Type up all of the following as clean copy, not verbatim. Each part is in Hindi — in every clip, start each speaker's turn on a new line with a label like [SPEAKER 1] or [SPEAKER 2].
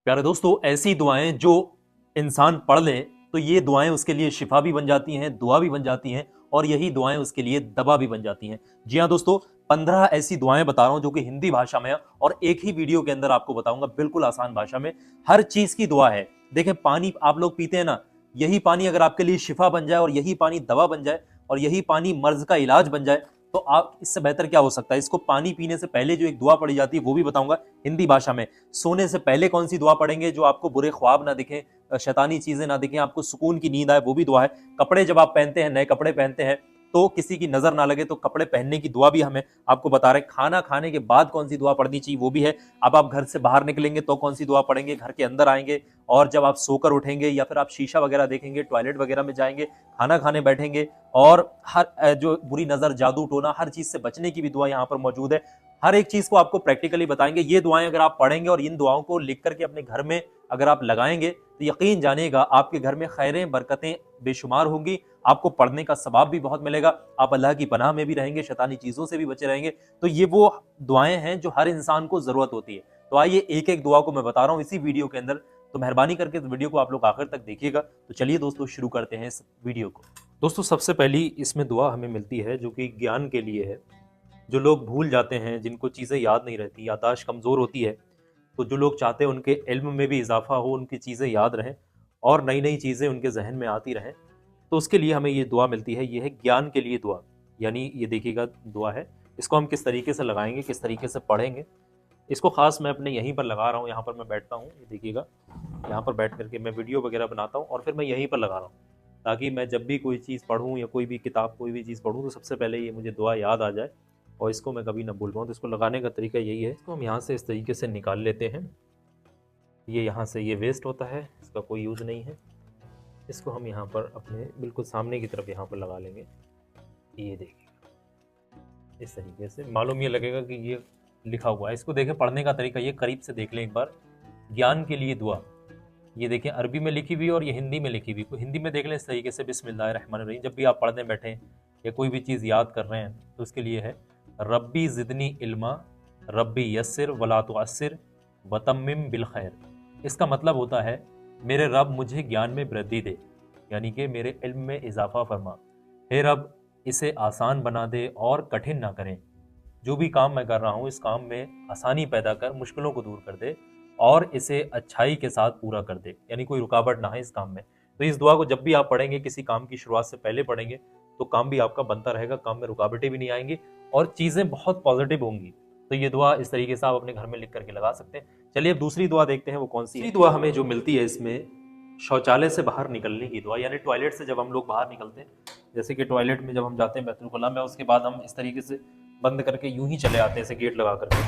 [SPEAKER 1] प्यारे दोस्तों, ऐसी दुआएं जो इंसान पढ़ ले तो ये दुआएं उसके लिए शिफा भी बन जाती हैं, दुआ भी बन जाती हैं और यही दुआएं उसके लिए दवा भी बन जाती हैं। जी हाँ दोस्तों, 15 ऐसी दुआएं बता रहा हूं जो कि हिंदी भाषा में है और एक ही वीडियो के अंदर आपको बताऊंगा बिल्कुल आसान भाषा में। हर चीज की दुआ है। देखें, पानी आप लोग पीते हैं ना, यही पानी अगर आपके लिए शिफा बन जाए और यही पानी दवा बन जाए और यही पानी मर्ज का इलाज बन जाए तो आप इससे बेहतर क्या हो सकता है। इसको पानी पीने से पहले जो एक दुआ पड़ी जाती है वो भी बताऊंगा हिंदी भाषा में। सोने से पहले कौन सी दुआ पढ़ेंगे जो आपको बुरे ख्वाब ना दिखें, शैतानी चीजें ना दिखें, आपको सुकून की नींद आए, वो भी दुआ है। कपड़े जब आप पहनते हैं, नए कपड़े पहनते हैं तो किसी की नजर ना लगे तो कपड़े पहनने की दुआ भी हमें आपको बता रहे हैं। खाना खाने के बाद कौन सी दुआ पढ़नी चाहिए वो भी है। अब आप घर से बाहर निकलेंगे तो कौन सी दुआ पढ़ेंगे, घर के अंदर आएंगे और जब आप सोकर उठेंगे या फिर आप शीशा वगैरह देखेंगे, टॉयलेट वगैरह में जाएंगे, खाना खाने बैठेंगे और हर जो बुरी नजर, जादू टोना, हर चीज से बचने की भी दुआ यहाँ पर मौजूद है। हर एक चीज को आपको प्रैक्टिकली बताएंगे। ये दुआएं अगर आप पढ़ेंगे और इन दुआओं को लिख करके अपने घर में अगर आप लगाएंगे तो यकीन जानिएगा आपके घर में खैरें बरकतें बेशुमार होंगी। आपको पढ़ने का सवाब भी बहुत मिलेगा। आप अल्लाह की पनाह में भी रहेंगे, शैतानी चीजों से भी बचे रहेंगे। तो ये वो दुआएं हैं जो हर इंसान को जरूरत होती है। तो आइए एक एक दुआ को मैं बता रहा हूं इसी वीडियो के अंदर। तो मेहरबानी करके इस वीडियो को आप लोग आखिर तक देखिएगा। तो चलिए दोस्तों, शुरू करते हैं इस वीडियो को। दोस्तों, सबसे पहली इसमें दुआ हमें मिलती है जो कि ज्ञान के लिए है। जो लोग भूल जाते हैं, जिनको चीज़ें याद नहीं रहती, याददाश्त कमज़ोर होती है, तो जो लोग चाहते हैं उनके इल्म में भी इजाफा हो, उनकी चीज़ें याद रहें और नई नई चीज़ें उनके जहन में आती रहें, तो उसके लिए हमें ये दुआ मिलती है। ये है ज्ञान के लिए दुआ। यानी ये देखिएगा दुआ है, इसको हम किस तरीके से लगाएंगे, किस तरीके से पढ़ेंगे। इसको खास मैं अपने यहीं पर लगा रहा हूँ, यहाँ पर मैं बैठता हूँ, ये देखिएगा, यहाँ पर बैठ करके मैं वीडियो वगैरह बनाता हूँ और फिर मैं यहीं पर लगा रहा हूँ, ताकि मैं जब भी कोई चीज़ पढ़ूँ या कोई भी किताब, कोई भी चीज़ पढ़ूँ तो सबसे पहले ये मुझे दुआ याद आ जाए और इसको मैं कभी ना भूल पाऊँ। तो इसको लगाने का तरीका यही है, इसको हम यहाँ से इस तरीके से निकाल लेते हैं। ये यहाँ से ये वेस्ट होता है, इसका कोई यूज़ नहीं है। इसको हम यहाँ पर अपने बिल्कुल सामने की तरफ यहाँ पर लगा लेंगे। ये देखिए, इस तरीके से मालूम ये लगेगा कि ये लिखा हुआ है। इसको देखें, पढ़ने का तरीका ये करीब से देख लें एक बार। ज्ञान के लिए दुआ, ये देखें अरबी में लिखी हुई और ये हिंदी में लिखी हुई। को हिंदी में देख लें इस तरीके से, बिस्मिल्लाहिर्रहमानिर्रहीम। जब भी आप पढ़ने बैठें या कोई भी चीज़ याद कर रहे हैं तो उसके लिए है रब्बी ज़िदनी इल्मा, रब्बी यस्सिर वला तुअस्सिर वतम्मिम बिल खैर। इसका मतलब होता है मेरे रब मुझे ज्ञान में वृद्धि दे, यानी कि मेरे इल्म में इजाफा फरमा। हे रब, इसे आसान बना दे और कठिन ना करें। जो भी काम मैं कर रहा हूँ इस काम में आसानी पैदा कर, मुश्किलों को दूर कर दे और इसे अच्छाई के साथ पूरा कर दे, यानी कोई रुकावट ना है इस काम में। तो इस दुआ को जब भी आप पढ़ेंगे, किसी काम की शुरुआत से पहले पढ़ेंगे, तो काम भी आपका बनता रहेगा, काम में रुकावटें भी नहीं आएंगी और चीज़ें बहुत पॉजिटिव होंगी। तो ये दुआ इस तरीके से आप अपने घर में लिख करके लगा सकते हैं। चलिए अब दूसरी दुआ देखते हैं वो कौन सी है। दुआ हमें जो मिलती है इसमें शौचालय से बाहर निकलने की दुआ, यानी टॉयलेट से जब हम लोग बाहर निकलते हैं, जैसे कि टॉयलेट में जब हम जाते हैं बैतुल खुला में, उसके बाद हम इस तरीके से बंद करके यूं ही चले आते हैं, ऐसे गेट लगा करके।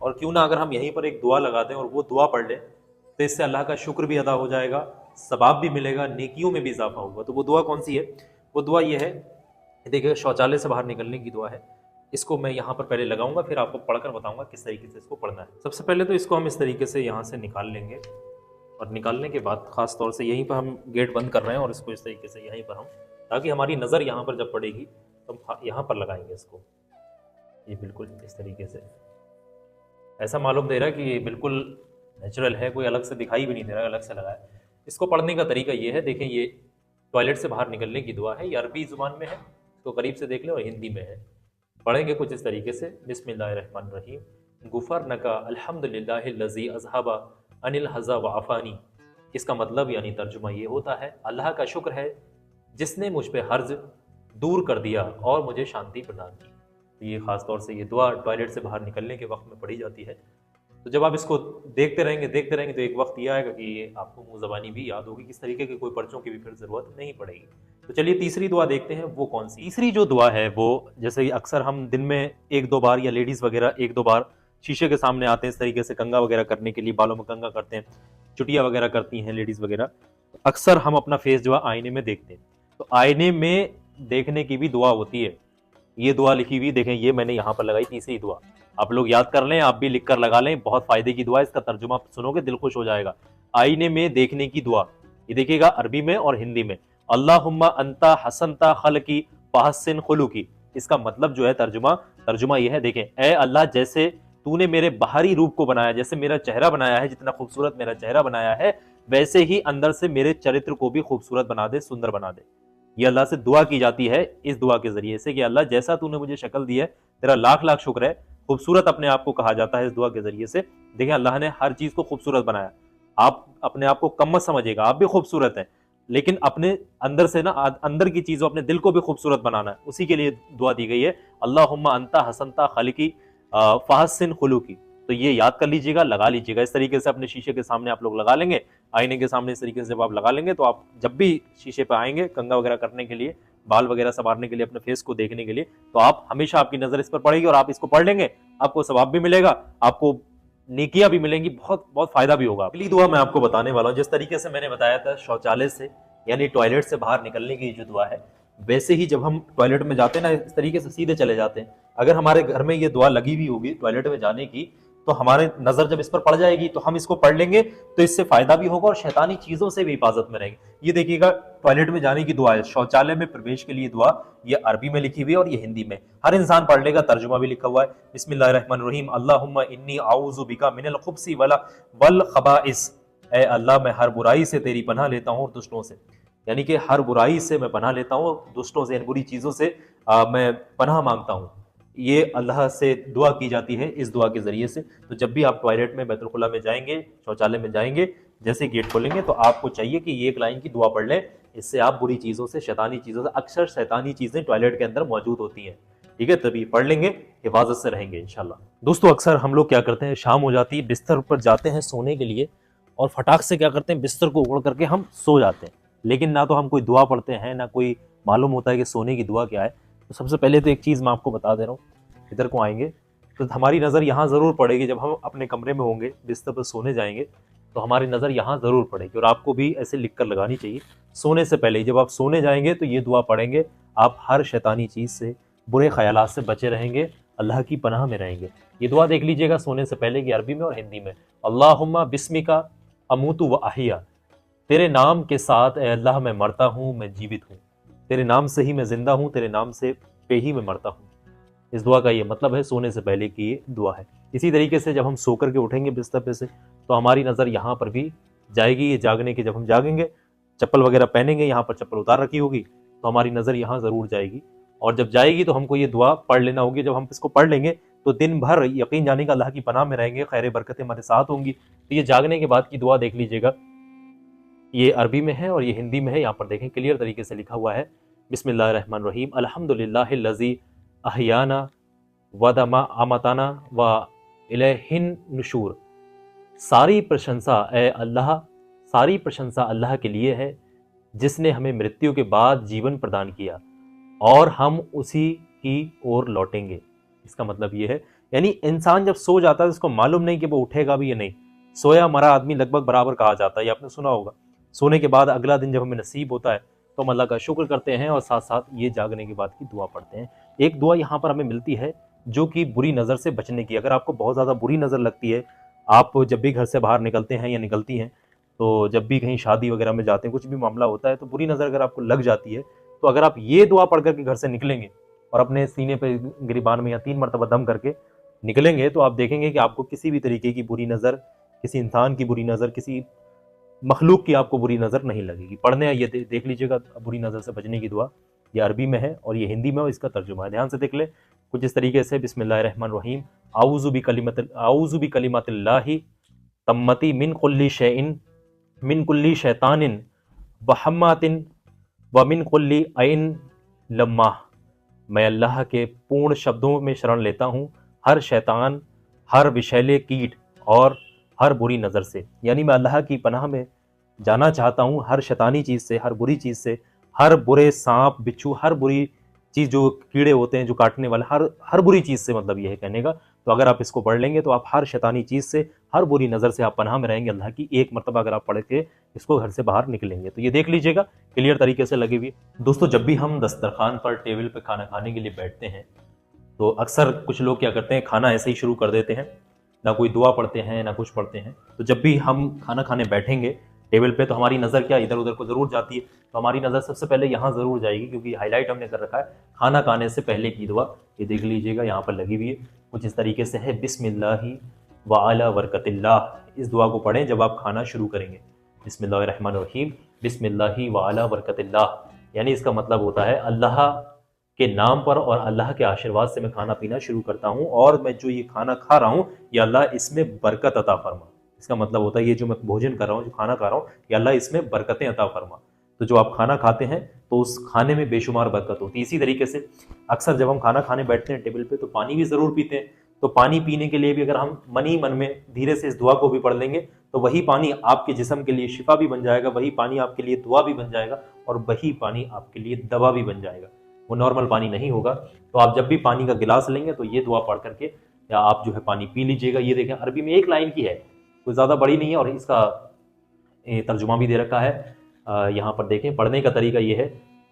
[SPEAKER 1] और क्यों ना अगर हम यहीं पर एक दुआ लगा दें और वो दुआ पढ़ लें तो इससे अल्लाह का शुक्र भी अदा हो जाएगा, सवाब भी मिलेगा, नेकियों में भी इजाफा होगा। तो वो दुआ कौन सी है? वो दुआ ये है, देखिए शौचालय से बाहर निकलने की दुआ है। इसको मैं यहाँ पर पहले लगाऊंगा, फिर आपको पढ़कर बताऊंगा किस तरीके से इसको पढ़ना है। सबसे पहले तो इसको हम इस तरीके से यहाँ से निकाल लेंगे और निकालने के बाद खास तौर से यहीं पर हम गेट बंद कर रहे हैं और इसको इस तरीके से यहीं पर हम, ताकि हमारी नज़र यहाँ पर जब पड़ेगी तो हम यहाँ पर लगाएंगे इसको। ये बिल्कुल इस तरीके से ऐसा मालूम दे रहा है कि ये बिल्कुल नेचुरल है, कोई अलग से दिखाई भी नहीं दे रहा है, अलग से लगा है। इसको पढ़ने का तरीका ये है, देखें ये टॉयलेट से बाहर निकलने की दुआ है। ये अरबी ज़ुबान में है, तो करीब से देख लें, और हिंदी में है। पढ़ेंगे कुछ इस तरीके से, बिस्मिल्लाहिर्रहमानिर्रहीम। गुफरनका अल्हम्दुलिल्लाहिल्लज़ी अज़हबा अनिल हज़ा व आफ़ानी। इसका मतलब यानी तर्जुमा ये होता है, अल्लाह का शुक्र है जिसने मुझ पे हर्ज दूर कर दिया और मुझे शांति प्रदान की। तो ये खास तौर से ये दुआ टॉयलेट से बाहर निकलने के वक्त में पढ़ी जाती है। तो जब आप इसको देखते रहेंगे तो एक वक्त ये आएगा कि ये आपको मुंह ज़बानी भी याद होगी, किस तरीके के कोई पर्चों की भी फिर ज़रूरत नहीं पड़ेगी। तो चलिए तीसरी दुआ देखते हैं वो कौन सी। तीसरी जो दुआ है वो, जैसे अक्सर हम दिन में एक दो बार या लेडीज़ वगैरह एक दो बार शीशे के सामने आते हैं इस तरीके से कंघा वगैरह करने के लिए, बालों में कंघा करते हैं, चुटिया वगैरह करती हैं लेडीज़ वगैरह। अक्सर हम अपना फेस जो है आईने में देखते हैं, तो आईने में देखने की भी दुआ होती है। ये दुआ लिखी हुई देखें, ये मैंने यहाँ पर लगाई, तीसरी दुआ। आप लोग याद कर लें, आप भी लिख कर लगा लें, बहुत फायदे की दुआ। इसका तर्जुमा सुनोगे दिल खुश हो जाएगा। आईने में देखने की दुआ, ये देखिएगा अरबी में और हिंदी में। अल्लाहुम्मा अंता हसनता खलकी फहस्सिन खुलुकी। इसका मतलब जो है तर्जुमा ये है, देखें, ए अल्लाह, जैसे तूने मेरे बाहरी रूप को बनाया, जैसे मेरा चेहरा बनाया है, जितना खूबसूरत मेरा चेहरा बनाया है, वैसे ही अंदर से मेरे चरित्र को भी खूबसूरत बना दे, सुंदर बना दे। ये अल्लाह से दुआ की जाती है इस दुआ के जरिए से कि अल्लाह जैसा तूने मुझे शक्ल दी है, तेरा लाख लाख शुक्र है। खूबसूरत अपने आप को कहा जाता है इस दुआ के जरिए से। देखिए अल्लाह ने हर चीज को खूबसूरत बनाया। आप अपने आप को कम मत समझिएगा, आप भी खूबसूरत हैं, लेकिन अपने अंदर से ना, अंदर की चीजों, अपने दिल को भी खूबसूरत बनाना है, उसी के लिए दुआ दी गई है। अल्लाहुम्मा अंता हसनता खालिकी फाहसिन खुलूकी। तो ये याद कर लीजिएगा, लगा लीजिएगा। इस तरीके से अपने शीशे के सामने आप लोग लगा लेंगे, आईने के सामने इस तरीके से जब आप लगा लेंगे, तो आप जब भी शीशे पे आएंगे कंघा वगैरह करने के लिए, बाल वगैरह संवारने के लिए, अपने फेस को देखने के लिए, तो आप हमेशा, आपकी नजर इस पर पड़ेगी और आप इसको पढ़ लेंगे, आपको सवाब भी मिलेगा, आपको नेकियां भी मिलेंगी, बहुत बहुत फायदा भी होगा। अगली दुआ मैं आपको बताने वाला हूँ, जिस तरीके से मैंने बताया था शौचालय से यानी टॉयलेट से बाहर निकलने की जो दुआ है, वैसे ही जब हम टॉयलेट में जाते हैं ना, इस तरीके से सीधे चले जाते हैं। अगर हमारे घर में ये दुआ लगी हुई होगी टॉयलेट में जाने की, तो हमारे नजर जब इस पर पड़ जाएगी तो हम इसको पढ़ लेंगे, तो इससे फायदा भी होगा और शैतानी चीजों से भी हिफाजत में रहेंगे। ये देखिएगा, टॉयलेट में जाने की दुआ है, शौचालय में प्रवेश के लिए दुआ, ये अरबी में लिखी हुई है और ये हिंदी में, हर इंसान पढ़ लेगा, तर्जुमा भी लिखा हुआ है। बिस्मिल्लाहिर्रहमानिर्रहीम, अल्लाहुम्मा इन्नी आऊज़ु बिका मिनल खुब्सी वल खबाइस। ए अल्लाह, मैं हर बुराई से तेरी पनाह लेता हूँ और दुष्टों से, यानी कि हर बुराई से मैं पनाह लेता हूँ, दुष्टों से, इन बुरी चीजों से मैं पनाह मांगता हूँ। ये अल्लाह से दुआ की जाती है इस दुआ के जरिए से। तो जब भी आप टॉयलेट में, बैतुल खुला में जाएंगे, शौचालय में जाएंगे, जैसे गेट खोलेंगे, तो आपको चाहिए कि ये एक लाइन की दुआ पढ़ लें। इससे आप बुरी चीजों से, शैतानी चीजों से, अक्सर शैतानी चीजें टॉयलेट के अंदर मौजूद होती हैं, ठीक है, तभी पढ़ लेंगे, हिफाजत से रहेंगे इंशाल्लाह। दोस्तों अक्सर हम लोग क्या करते हैं, शाम हो जाती है, बिस्तर पर जाते हैं सोने के लिए, और फटाक से क्या करते हैं, बिस्तर को उड़ करके हम सो जाते हैं, लेकिन ना तो हम कोई दुआ पढ़ते हैं, ना कोई मालूम होता है कि सोने की दुआ क्या है। तो सबसे पहले तो एक चीज़ मैं आपको बता दे रहा हूँ, इधर को आएंगे तो हमारी नज़र यहाँ ज़रूर पड़ेगी, जब हम अपने कमरे में होंगे, बिस्तर पर सोने जाएंगे, तो हमारी नज़र यहाँ ज़रूर पड़ेगी, और आपको भी ऐसे लिख कर लगानी चाहिए सोने से पहले। जब आप सोने जाएंगे तो ये दुआ पढ़ेंगे, आप हर शैतानी चीज़ से, बुरे ख्यालात से बचे रहेंगे, अल्लाह की पनाह में रहेंगे। ये दुआ देख लीजिएगा सोने से पहले की अरबी में और हिंदी में। अल्लाहुम्मा बिस्मिका अमूतु व अहिया, तेरे नाम के साथ ए अल्लाह मैं मरता हूँ, मैं जीवित हूँ, तेरे नाम से ही मैं जिंदा हूँ, तेरे नाम से पे ही मैं मरता हूँ। इस दुआ का ये मतलब है, सोने से पहले की ये दुआ है। इसी तरीके से जब हम सो करके उठेंगे बिस्तर पे से, तो हमारी नज़र यहाँ पर भी जाएगी। ये जागने के, जब हम जागेंगे, चप्पल वगैरह पहनेंगे, यहाँ पर चप्पल उतार रखी होगी, तो हमारी नज़र यहाँ ज़रूर जाएगी, और जब जाएगी तो हमको ये दुआ पढ़ लेना होगी। जब हम इसको पढ़ लेंगे तो दिन भर यकीन जाने का अल्लाह की पनाह में रहेंगे, खैर बरकतें हमारे साथ होंगी। तो ये जागने के बाद की दुआ देख लीजिएगा, ये अरबी में है और ये हिंदी में है, यहाँ पर देखें क्लियर तरीके से लिखा हुआ है। बिस्मिल्लाहिर्रहमानिर्रहीम, अल्हम्दुलिल्लाहिल्लज़ी अहयाना वदमा आमताना व इलैहिन नुशूर। सारी प्रशंसा ए अल्लाह, सारी प्रशंसा अल्लाह के लिए है, जिसने हमें मृत्यु के बाद जीवन प्रदान किया और हम उसी की ओर लौटेंगे। इसका मतलब ये है, यानी इंसान जब सो जाता है तो उसको मालूम नहीं कि वो उठेगा भी या नहीं। सोया मरा आदमी लगभग बराबर कहा जाता है, ये आपने सुना होगा। सोने के बाद अगला दिन जब हमें नसीब होता है तो हम अल्लाह का शुक्र करते हैं, और साथ साथ ये जागने के बाद की दुआ पढ़ते हैं। एक दुआ यहाँ पर हमें मिलती है जो कि बुरी नज़र से बचने की। अगर आपको बहुत ज़्यादा बुरी नज़र लगती है, आप जब भी घर से बाहर निकलते हैं या निकलती हैं, तो जब भी कहीं शादी वगैरह में जाते हैं, कुछ भी मामला होता है, तो बुरी नज़र अगर आपको लग जाती है, तो अगर आप ये दुआ पढ़ करके घर से निकलेंगे और अपने सीने पे, गिरिबान में या 3 मरतबा दम करके निकलेंगे, तो आप देखेंगे कि आपको किसी भी तरीके की बुरी नज़र, किसी इंसान की बुरी नज़र, किसी मखलूक की आपको बुरी नज़र नहीं लगेगी। पढ़ने ये देख लीजिएगा, बुरी नज़र से बचने की दुआ, ये अरबी में है और ये हिंदी में, और इसका तर्जुमा है, ध्यान से देख ले कुछ इस तरीके से। बिस्मिल्लाहिर्रहमानिर्रहीम, आऊज़ु बिकलिमातिल्लाहि तम्मति मिन कुल्ली शैइन, मिन कुल्ली शैतानिन व हम्मातिन व मिन कुल्ली ऐन लम्माह। मैं अल्लाह के पूर्ण शब्दों में शरण लेता हूँ हर शैतान, हर विषैले कीट और हर बुरी नज़र से। यानी मैं अल्लाह की पनाह में जाना चाहता हूँ हर शैतानी चीज़ से, हर बुरी चीज़ से, हर बुरे सांप बिच्छू, हर बुरी चीज़, जो कीड़े होते हैं जो काटने वाले, हर हर बुरी चीज़ से, मतलब ये है कहने का। तो अगर आप इसको पढ़ लेंगे तो आप हर शैतानी चीज़ से, हर बुरी नज़र से आप पनाह में रहेंगे अल्लाह की। एक मरतबा अगर आप पढ़ के इसको घर से बाहर निकलेंगे, तो ये देख लीजिएगा क्लियर तरीके से लगी हुई। दोस्तों जब भी हम दस्तरखान पर, टेबल पर खाना खाने के लिए बैठते हैं, तो अक्सर कुछ लोग क्या करते हैं, खाना ऐसे ही शुरू कर देते हैं, ना कोई दुआ पढ़ते हैं, ना कुछ पढ़ते हैं। तो जब भी हम खाना खाने बैठेंगे टेबल पे, तो हमारी नज़र क्या इधर उधर को ज़रूर जाती है। तो हमारी नज़र सबसे पहले यहाँ ज़रूर जाएगी, क्योंकि हाईलाइट हमने कर रखा है खाना खाने से पहले की दुआ। ये देख लीजिएगा यहाँ पर लगी हुई है। कुछ इस तरीके से है, बिस्मिल्लाहि व अला बरकतिल्लाह। इस दुआ को पढ़ें जब आप खाना शुरू करेंगे, बिस्मिल्लाहिर्रहमानिर्रहीम बिस्मिल्लाहि व अला बरकतिल्लाह। यानी इसका मतलब होता है अल्लाह के नाम पर और अल्लाह के आशीर्वाद से मैं खाना पीना शुरू करता हूँ, और मैं जो ये खाना खा रहा हूँ या अल्लाह इसमें बरकत अता फरमा। इसका मतलब होता है ये जो मैं भोजन कर रहा हूँ, जो खाना खा रहा हूँ, या अल्लाह इसमें बरकतें अता फरमा। तो जो आप खाना खाते हैं तो उस खाने में बेशुमार बरकत होती है। इसी तरीके से अक्सर जब हम खाना खाने बैठते हैं टेबल पे, तो पानी भी ज़रूर पीते हैं। तो पानी पीने के लिए भी अगर हम मन ही मन में धीरे से इस दुआ को भी पढ़ लेंगे, तो वही पानी आपके जिस्म के लिए शिफा भी बन जाएगा, वही पानी आपके लिए दुआ भी बन जाएगा, और वही पानी आपके लिए दवा भी बन जाएगा। वो नॉर्मल पानी नहीं होगा। तो आप जब भी पानी का गिलास लेंगे तो ये दुआ पढ़ करके या आप जो है पानी पी लीजिएगा। ये देखें अरबी में एक लाइन की है, कोई ज़्यादा बड़ी नहीं है, और इसका तर्जुमा भी दे रखा है। यहाँ पर देखें पढ़ने का तरीका ये है,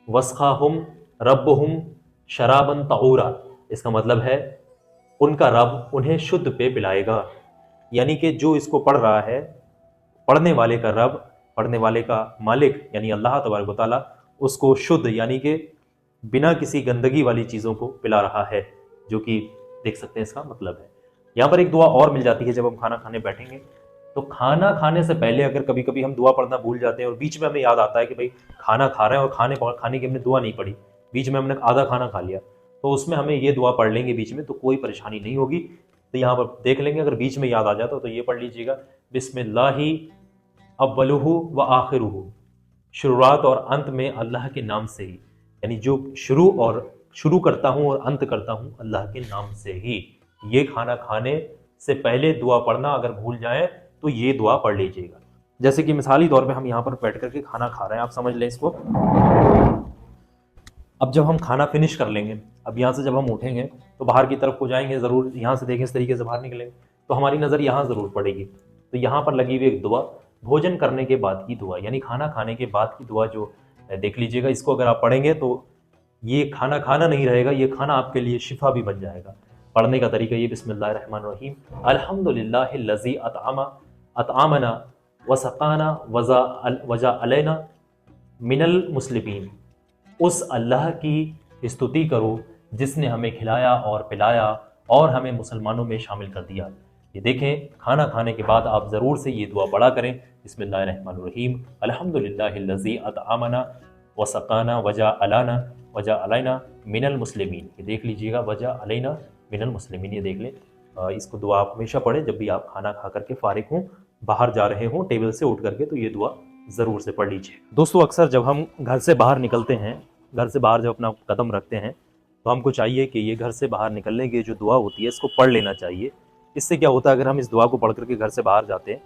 [SPEAKER 1] वस्खाहुम रब्बुहुम शराबन तहूरा। इसका मतलब है उनका रब उन्हें शुद्ध पे पिलाएगा। यानी कि जो इसको पढ़ रहा है, पढ़ने वाले का रब, पढ़ने वाले का मालिक यानी अल्लाह तबारक व तआला उसको शुद्ध यानी कि बिना किसी गंदगी वाली चीज़ों को पिला रहा है, जो कि देख सकते हैं इसका मतलब है। यहाँ पर एक दुआ और मिल जाती है जब हम खाना खाने बैठेंगे। तो खाना खाने से पहले अगर कभी कभी हम दुआ पढ़ना भूल जाते हैं और बीच में हमें याद आता है कि भाई खाना खा रहे हैं और खाने की हमने दुआ नहीं पढ़ी, बीच में हमने आधा खाना खा लिया, तो उसमें हमें ये दुआ पढ़ लेंगे बीच में, तो कोई परेशानी नहीं होगी। तो यहाँ पर देख लेंगे, अगर बीच में याद आ जाता तो ये पढ़ लीजिएगा, बिस्मिल्लाहि अव्वलुहु व आखिरुहु। शुरुआत और अंत में अल्लाह के नाम से ही, यानी जो शुरू करता हूँ और अंत करता हूँ अल्लाह के नाम से ही। ये खाना खाने से पहले दुआ पढ़ना अगर भूल जाए तो ये दुआ पढ़ लीजिएगा। जैसे कि मिसाली तौर पे हम यहाँ पर बैठ करके खाना खा रहे हैं, आप समझ लें इसको। अब जब हम खाना फिनिश कर लेंगे, अब यहाँ से जब हम उठेंगे तो बाहर की तरफ को जाएंगे, ज़रूर यहाँ से देखें इस तरीके से बाहर निकलेंगे तो हमारी नज़र यहाँ ज़रूर पड़ेगी। तो यहाँ पर लगी हुई एक दुआ, भोजन करने के बाद की दुआ, यानी खाना खाने के बाद की दुआ जो देख लीजिएगा, इसको अगर आप पढ़ेंगे तो ये खाना खाना नहीं रहेगा, ये खाना आपके लिए शिफा भी बन जाएगा। पढ़ने का तरीका ये, बिस्मिल्लाहिर्रहमानिर्रहीम अल्हम्दुलिल्लाहिल्लज़ी अतआमना वसक़ाना वजा अलैना मिनल मुस्लिमीन। उस अल्लाह की स्तुति करो जिसने हमें खिलाया और पिलाया और हमें मुसलमानों में शामिल कर दिया। ये देखें, खाना खाने के बाद आप ज़रूर से ये दुआ पढ़ा करें, बिस्मिल्लाहिर्रहमानिर्रहीम अल्हम्दुलिल्लाहिल्लज़ी अतआमना वसक़ाना वजा अलैना मिनल मुस्लिमीन। ये देख लीजिएगा, वजा अलैना मिनल मुस्लिमीन, ये देख लें। इसको दुआ आप हमेशा पढ़ें जब भी आप खाना खा करके फारिग हों, बाहर जा रहे हों टेबल से उठ करके, तो ये दुआ ज़रूर से पढ़ लीजिए। दोस्तों, अक्सर जब हम घर से बाहर निकलते हैं, घर से बाहर जब अपना कदम रखते हैं, तो हमको चाहिए कि ये घर से बाहर निकलने की जो दुआ होती है इसको पढ़ लेना चाहिए। इससे क्या होता है, अगर हम इस दुआ को पढ़ करके घर से बाहर जाते हैं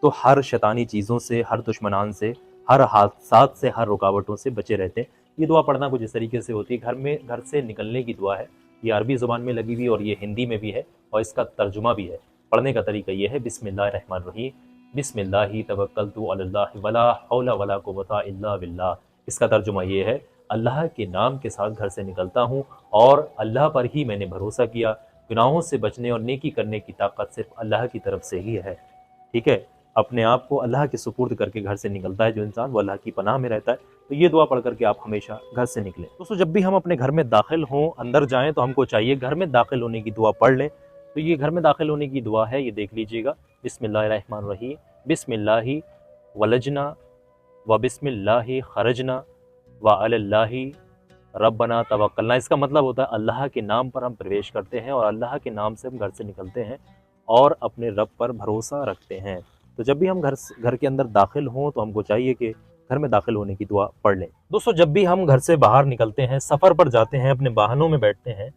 [SPEAKER 1] तो हर शैतानी चीज़ों से, हर दुश्मनान से, हर हादसात से, हर रुकावटों से बचे रहते हैं। ये दुआ पढ़ना कुछ इस तरीके से होती है, घर से निकलने की दुआ है। ये अरबी ज़ुबान में लगी हुई और ये हिंदी में भी है और इसका तर्जुमा भी है। पढ़ने का तरीका ये है, बिस्मिल्लाहिर्रहमानिर्रहीम बिस्मिल्लाहि तवक्कलतु अलल्लाहि वला हौला वला कुव्वता इल्ला बिल्लाह। इसका तर्जुमा ये है, अल्लाह के नाम के साथ घर से निकलता हूँ और अल्लाह पर ही मैंने भरोसा किया। गुनाहों से बचने और नेकी करने की ताकत सिर्फ अल्लाह की तरफ से ही है। ठीक है, अपने आप को अल्लाह के सुपुर्द करके घर से निकलता है जो इंसान, वो अल्लाह की पनाह में रहता है। तो ये दुआ पढ़ करके आप हमेशा घर से निकलें। दोस्तों, जब भी हम अपने घर में दाखिल हों, अंदर जाएं, तो हमको चाहिए घर में दाखिल होने की दुआ पढ़ लें। तो ये घर में दाखिल होने की दुआ है, ये देख लीजिएगा, बिस्मिल्लाहिर्रहमानिर्रहीम बिस्मिल्लाहि वलजना व बिस्मिल्लाहि खरजना व अलल्लाहि रब्बना तवक्कलना। इसका मतलब होता है अल्लाह के नाम पर हम प्रवेश करते हैं और अल्लाह के नाम से हम घर से निकलते हैं और अपने रब पर भरोसा रखते हैं। तो जब भी हम घर के अंदर दाखिल हों तो हमको चाहिए कि घर में दाखिल होने की दुआ पढ़ लें। दोस्तों, जब भी हम घर से बाहर निकलते हैं, सफ़र पर जाते हैं, अपने वाहनों में बैठते हैं,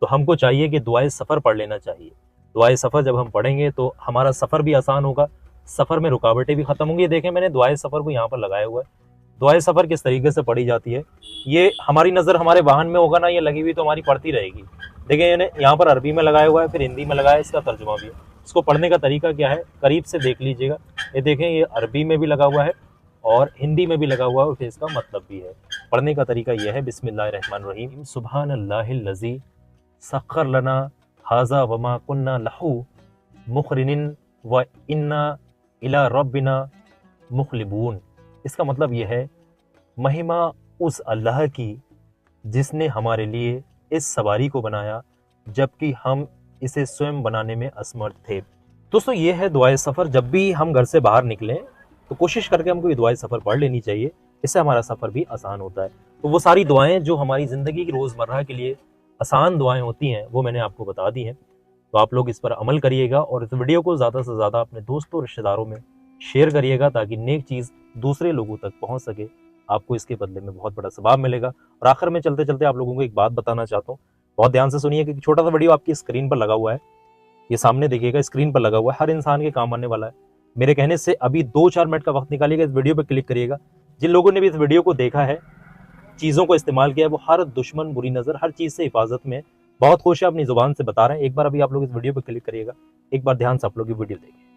[SPEAKER 1] तो हमको चाहिए कि दुआए सफ़र पढ़ लेना चाहिए। दुआए सफ़र जब हम पढ़ेंगे तो हमारा सफ़र भी आसान होगा, सफ़र में रुकावटें भी ख़त्म होंगी। देखें, मैंने दुआए सफ़र को यहाँ पर लगाया हुआ है। दुआए सफ़र किस तरीके से पढ़ी जाती है, ये हमारी नज़र हमारे वाहन में होगा ना, ये लगी हुई तो हमारी पढ़ती रहेगी। देखिए, मैंने यहाँ पर अरबी में लगाया हुआ है, फिर हिंदी में लगाया है, इसका तर्जुमा भी है। इसको पढ़ने का तरीका क्या है, करीब से देख लीजिएगा। ये देखें, ये अरबी में भी लगा हुआ है और हिंदी में भी लगा हुआ है और फिर इसका मतलब भी है। पढ़ने का तरीका यह है, बिस्मिल्लाहिर्रहमानिर्रहीम सुब्हानल्लाहिल्लज़ी सख्खर लना हाज़ा वमा कुन्ना लहू मुक़रिनिन व इन्ना इला रब्बिना मुक़लिबून। इसका मतलब यह है, महिमा उस अल्लाह की जिसने हमारे लिए इस सवारी को बनाया, जबकि हम इसे स्वयं बनाने में असमर्थ थे। दोस्तों ये है दुआए सफ़र। जब भी हम घर से बाहर निकलें तो कोशिश करके हमको ये दुआए सफ़र पढ़ लेनी चाहिए, इससे हमारा सफ़र भी आसान होता है। तो वो सारी दुआएं जो हमारी ज़िंदगी की रोज़मर्रा के लिए आसान दुआएं होती हैं वो मैंने आपको बता दी हैं। तो आप लोग इस पर अमल करिएगा और इस वीडियो को ज़्यादा से ज़्यादा अपने दोस्तों रिश्तेदारों में शेयर करिएगा ताकि नेक चीज़ दूसरे लोगों तक पहुँच सके। आपको इसके बदले में बहुत बड़ा सवाब मिलेगा। और आखिर में चलते चलते आप लोगों को एक बात बताना चाहता हूँ, बहुत ध्यान से सुनिए क्योंकि छोटा सा वीडियो आपकी स्क्रीन पर लगा हुआ है, ये सामने देखिएगा, स्क्रीन पर लगा हुआ है, हर इंसान के काम आने वाला है। मेरे कहने से अभी 2-4 मिनट का वक्त निकालिएगा, इस वीडियो पर क्लिक करिएगा। जिन लोगों ने भी इस वीडियो को देखा है, चीज़ों को इस्तेमाल किया है, वो हर दुश्मन, बुरी नज़र, हर चीज़ से हिफाजत में बहुत खुश है, अपनी ज़ुबान से बता रहे हैं। एक बार अभी आप लोग इस वीडियो पर क्लिक करिएगा, एक बार ध्यान से आप लोग ये वीडियो देखिए।